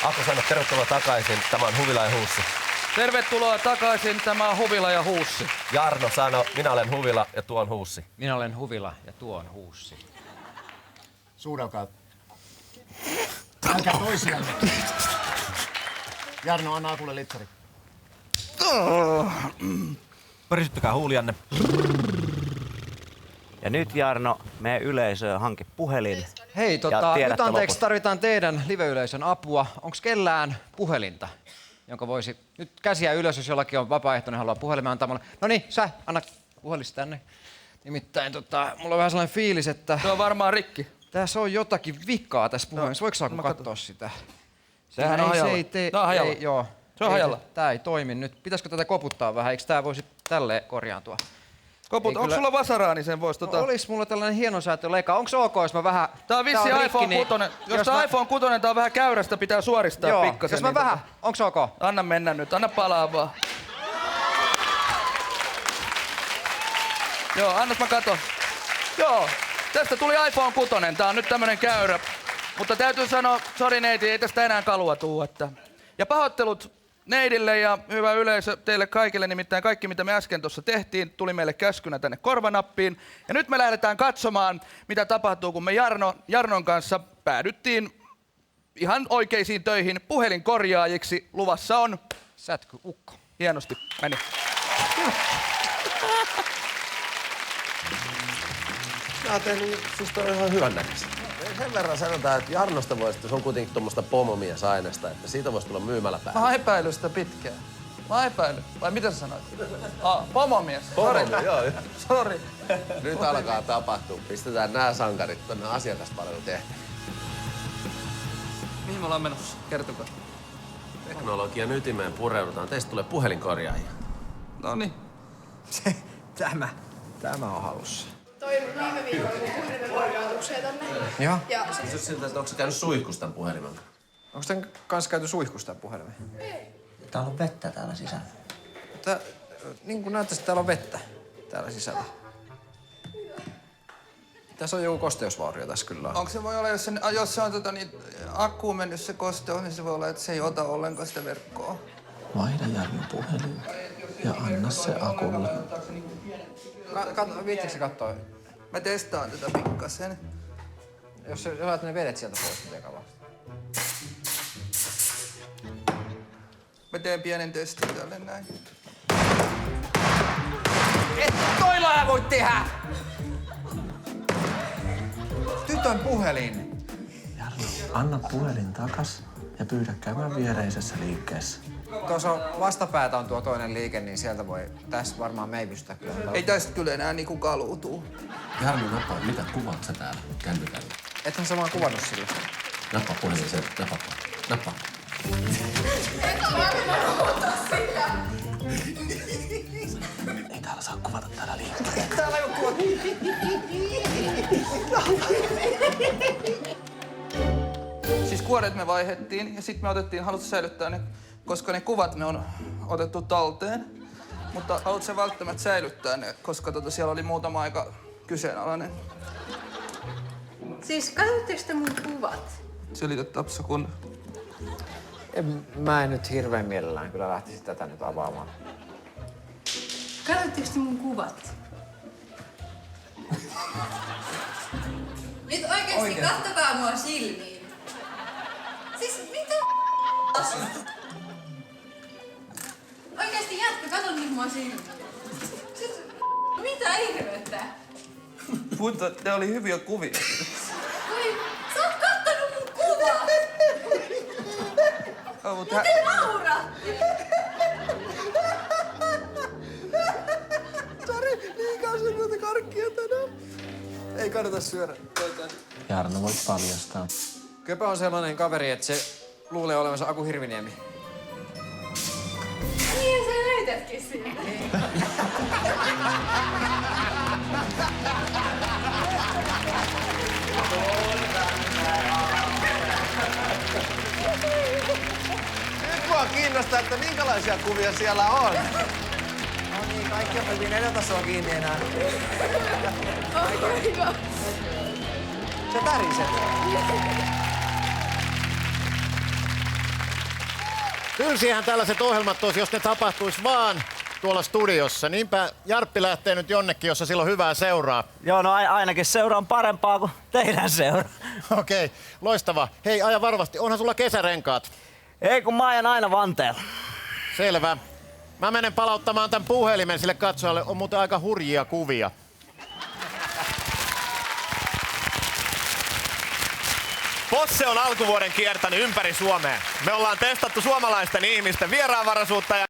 Aku sano tervetuloa takaisin. Tämä on Huvila ja Huussi. Tervetuloa takaisin, tämä on Huvila ja Huussi. Jarno sano, minä olen Huvila ja tuo on Huussi. Minä olen Huvila ja tuo on Huussi. Suudelkaa. Älkää toisianne. Jarno, anna Akulle litsari. Pörisyttäkää huulianne. Ja nyt Jarno, meidän yleisö hanki puhelin. Hei, nyt anteeksi, tarvitaan teidän live-yleisön apua. Onko kellään puhelinta, jonka voisi... Nyt käsiä ylös, jos jollakin on vapaaehtoinen, haluaa puhelimen antaa mulle. No niin, sä, anna puhelisi tänne. Nimittäin mulla on vähän sellainen fiilis, että... Se on varmaan rikki. Tässä on jotakin vikaa tässä puhelimessa. Voiko Saku katsoa sitä? Sehän on hajalla. Tää on hajalla. Joo. Se on hajalla. Tää ei toimi nyt. Pitäisikö tätä koputtaa vähän? Eikö tää voisi tälleen korjaantua? Onko sulla vasaraa, niin sen vois No, olis mulla tällainen hienosäätöleika. Onks ok, jos mä vähän... Tää on vissi iPhone 6. Jos tää iPhone 6, tää on vähän käyrästä, pitää suoristaa pikkasen. Jos mä vähän... Onks ok? Anna mennä nyt, anna palaa vaan. Joo, annas mä katon. Joo, tästä tuli iPhone 6. Tää on nyt tämmönen käyrä. Mutta täytyy sanoa, sori neiti, ei tästä enää kalua tuu. Ja pahoittelut neidille ja hyvä yleisö teille kaikille, nimittäin kaikki mitä me äsken tuossa tehtiin, tuli meille käskynä tänne korvanappiin. Ja nyt me lähdetään katsomaan, mitä tapahtuu, kun me Jarnon kanssa päädyttiin ihan oikeisiin töihin puhelinkorjaajiksi. Luvassa on... Sätky ukko. Hienosti meni. Mä oon tehnyt susta ihan hyvän näköistä. Sen verran sanotaan, että Jarnosta voisi, se on kuitenkin tuommoista pomomies-aineesta, että siitä voisi tulla myymäläpäivä. Mä oon epäillyt sitä pitkään. Mä oon epäillyt. Vai mitä sä sanoit? Pomomies. Pomomies, joo. Sori. Nyt alkaa tapahtua. Pistetään nämä sankarit tonne asiakaspalvelutehtäviin. Mihin me ollaan menossa? Kertokaa. Teknologian ytimeen pureudutaan. Teistä tulee puhelinkorjaajia. Noniin. Tämä on halussa. Toin viime viikolla puhelimen korjautukseen tänne. Joo. Ja Kysy siltä, että onko sä käynyt suihkussa tämän puhelimen? Onko tän kanssa käyty suihkusta puhelimeen? Täällä on vettä täällä sisällä. Niin kuin näyttäisi, että täällä on vettä täällä sisällä. Tässä on joku kosteusvaurio tässä kyllä. Onko se voi olla, jos se on akkuun mennyt se kosteus, niin se voi olla, että se ei ota ollenkaan sitä verkkoa. Vaihda Jarnon puhelin ja anna se Akulle. Viitsikö sä kattoo? Mä testaan tätä pikkasen. Jos olet ne vedet sieltä pois, miten kauan? Mä teen pienen testin tälle näin. Et toilla voi tehdä! Tytön puhelin. Jarno, anna puhelin takas ja pyydä käymään viereisessä liikkeessä. Tuossa vastapäätä on tuo toinen liike, niin sieltä voi... Tässä varmaan me ei pystytä kyllä. Ei tästä kyllä enää niinku kaluutuu. Jarno, nappaa, mitä kuvaat sä täällä kännykällä? Ethän sä vaan kuvannut sillä. Nappaa puhelin sen, nappaa. Ei täällä saa kuvata täällä liikkeessä. Täällä on kuvat. Siis kuoret me vaihdettiin ja sitten me haluttiin säilyttää ne, koska ne kuvat me on otettu talteen. Mutta haluatko välttämättä säilyttää ne, koska siellä oli muutama aika kyseenalainen. siis katsotteko te mun kuvat? Selitä Tapsa kun... Mä en nyt hirveän mielellään kyllä lähtisi tätä nyt avaamaan. Katsotteko te mun kuvat? Nyt oikeesti kattokaa mua silmiin. Siis mitä oikeesti jätkä, katso nyt mua silmiin. Siis mitä ihmettä? Mutta ne oli hyviä kuvia. Oi, sä oot kattonut mun kuvat! Mutta Ja te nauratte! Sori, liikaa syötä karkkia tänään. Ei kannata syödä. Jarno voit paljastaa. Köpä on sellainen kaveri, että se luulee olevansa Aku Hirviniemi. Niin sä näytätkin siltä. Nyt mua kiinnostaa, että minkälaisia kuvia siellä on. No niin, kaikki on hyvin edeltasoa kiinni enää. Hyvä. Se täriset. Tylsiähän tällaiset ohjelmat olisi, jos ne tapahtuisi vaan tuolla studiossa. Niinpä Jarppi lähtee nyt jonnekin, jossa sillä on hyvää seuraa. Joo, no ainakin seura on parempaa kuin teidän seura. Okei, loistava. Hei, aja varovasti. Onhan sulla kesärenkaat? Ei kun mä ajan aina Vanteella. Selvä. Mä menen palauttamaan tämän puhelimen sille katsojalle. On muuten aika hurjia kuvia. Posse on alkuvuoden kiertänyt ympäri Suomea. Me ollaan testattu suomalaisten ihmisten vieraanvaraisuutta ja